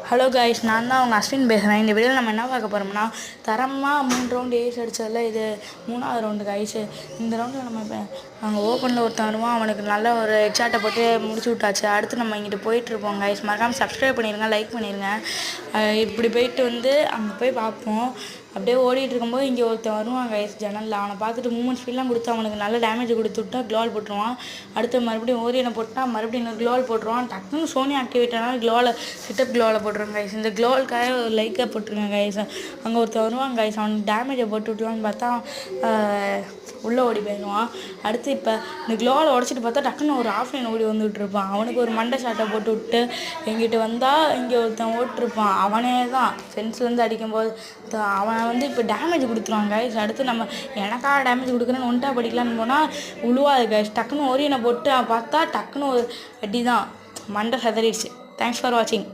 Hello guys, நான் தான் அவங்க அஸ்வின் பேசுகிறேன். இந்த வீடியோவில் நம்ம என்ன பார்க்க போகிறோம்னா, தரமாக 3 ரவுண்டு ஏஸ் அடித்ததில் இது 3வது ரவுண்டு கைஸு. இந்த ரவுண்டில் நம்ம இப்போ அங்கே ஓப்பனில் ஒருத்தன் வருவான், அவனுக்கு நல்ல ஒரு ஹெட்ஷாட்டை போட்டு முடிச்சு விட்டாச்சு. அடுத்து நம்ம இங்கிட்டு போயிட்டுருப்போம் கைஸ். மறக்காமல் சப்ஸ்கிரைப் பண்ணிடுங்க, லைக் பண்ணிடுங்க. இப்படி போயிட்டு வந்து அங்கே போய் பார்ப்போம். அப்படியே ஓடிட்டு இருக்கும்போது இங்கே ஒருத்தன் வருவான் கைஸ் ஜன்னலில். அவனை பார்த்துட்டு மூமெண்ட் ஸ்பீட்லாம் கொடுத்து அவனுக்கு நல்ல டேமேஜ் கொடுத்து விட்டா க்ளோவால் போட்டுருவான். அடுத்து மறுபடியும் ஓரியனை போட்டால் மறுபடியும் இன்னொரு க்ளோவால் போட்டுருவான். டக்குன்னு சோனி ஆக்டிவேட் ஆனால் க்ளோவில் சிட்டப் க்ளோவில் போட்டுருவாங்க கைஸ். இந்த க்ளோவலுக்காக ஒரு லைக்காக போட்டுருங்க கைஸ். அங்கே ஒருத்தர் வருவான் கைஸ், அவனுக்கு டேமேஜை போட்டு விட்டுருவான்னு பார்த்தா உள்ளே ஓடி போயிடுவான். அடுத்து இப்போ இந்த க்ளோவில் உடச்சிட்டு பார்த்தா டக்குன்னு ஒரு ஆஃப்லைன் ஓடி வந்துட்டு இருப்பான். அவனுக்கு ஒரு மண்டை ஷாட்டை போட்டு விட்டு எங்கிட்ட வந்தால் இங்கே ஒருத்தன் ஓட்டிருப்பான். அவனே தான் ஃபென்ஸ்லேருந்து அடிக்கும்போது அவன் வந்து இப்போ டேமேஜ் கொடுத்துருவான் கைஸ். அடுத்து நம்ம எனக்காக டேமேஜ் கொடுக்குறேன்னு ஒன்ட்டா படிக்கலான்னு போனால் உழுவாது கைஸ். டக்குன்னு ஓரியனை போட்டு பார்த்தா டக்குன்னு ஒரு அடி தான் மண்டை சதறிடுச்சு. தேங்க்ஸ் ஃபார் வாட்சிங்.